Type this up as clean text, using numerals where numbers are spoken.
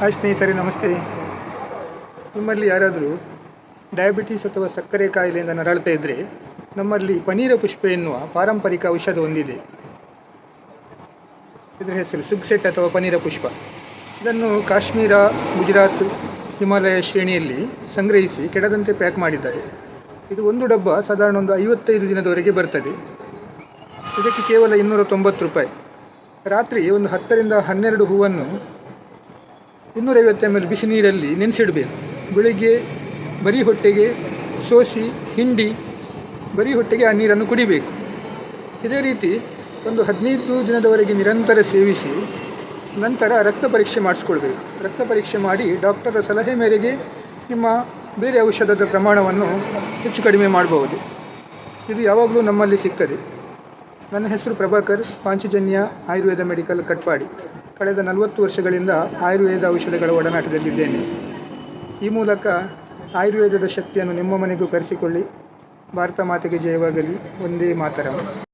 Hi ಸ್ನೇಹಿತರೆ, ನಮಸ್ತೆ. ನಿಮ್ಮಲ್ಲಿ ಯಾರಾದರೂ ಡಯಾಬಿಟೀಸ್ ಅಥವಾ ಸಕ್ಕರೆ ಕಾಯಿಲೆಯಿಂದ ನರಳುತ್ತಾ ಇದ್ದರೆ ನಮ್ಮಲ್ಲಿ ಪನೀರ ಪುಷ್ಪ ಎನ್ನುವ ಪಾರಂಪರಿಕ ಔಷಧ ಹೊಂದಿದೆ. ಇದರ ಹೆಸರು ಸುಗ್ಸೆಟ್ ಅಥವಾ ಪನೀರ ಪುಷ್ಪ. ಇದನ್ನು ಕಾಶ್ಮೀರ, ಗುಜರಾತ್, ಹಿಮಾಲಯ ಶ್ರೇಣಿಯಲ್ಲಿ ಸಂಗ್ರಹಿಸಿ ಕೆಡದಂತೆ ಪ್ಯಾಕ್ ಮಾಡಿದ್ದಾರೆ. ಇದು ಒಂದು ಡಬ್ಬ ಸಾಧಾರಣ ಒಂದು 55 ದಿನದವರೆಗೆ ಬರ್ತದೆ. ಇದಕ್ಕೆ ಕೇವಲ 290 ರೂಪಾಯಿ. ರಾತ್ರಿ ಒಂದು 10 ರಿಂದ 12 ಹೂವನ್ನು 250 ml ಬಿಸಿ ನೀರಲ್ಲಿ ನೆನೆಸಿಡಬೇಕು. ಬೆಳಿಗ್ಗೆ ಬರೀ ಹೊಟ್ಟೆಗೆ ಸೋಸಿ ಹಿಂಡಿ ಬರೀ ಹೊಟ್ಟೆಗೆ ಆ ನೀರನ್ನು ಕುಡಿಬೇಕು. ಇದೇ ರೀತಿ ಒಂದು 15 ದಿನದವರೆಗೆ ನಿರಂತರ ಸೇವಿಸಿ ನಂತರ ರಕ್ತ ಪರೀಕ್ಷೆ ಮಾಡಿಸ್ಕೊಳ್ಬೇಕು. ರಕ್ತ ಪರೀಕ್ಷೆ ಮಾಡಿ ಡಾಕ್ಟರ ಸಲಹೆ ಮೇರೆಗೆ ನಿಮ್ಮ ಬೇರೆ ಔಷಧದ ಪ್ರಮಾಣವನ್ನು ಹೆಚ್ಚು ಕಡಿಮೆ ಮಾಡಬಹುದು. ಇದು ಯಾವಾಗಲೂ ನಮ್ಮಲ್ಲಿ ಸಿಗ್ತದೆ. ನನ್ನ ಹೆಸರು ಪ್ರಭಾಕರ್, ಪಾಂಚಜನ್ಯ ಆಯುರ್ವೇದ ಮೆಡಿಕಲ್ ಕಟ್ಪಾಡಿ. ಕಳೆದ 40 ವರ್ಷಗಳಿಂದ ಆಯುರ್ವೇದ ಔಷಧಗಳ ಒಡನಾಟದಲ್ಲಿದ್ದೇನೆ. ಈ ಮೂಲಕ ಆಯುರ್ವೇದದ ಶಕ್ತಿಯನ್ನು ನಿಮ್ಮ ಮನೆಗೂ ಕರೆಸಿಕೊಳ್ಳಿ. ಭಾರತ ಮಾತೆಗೆ ಜಯವಾಗಲಿ. ಒಂದೇ ಮಾತರಂ.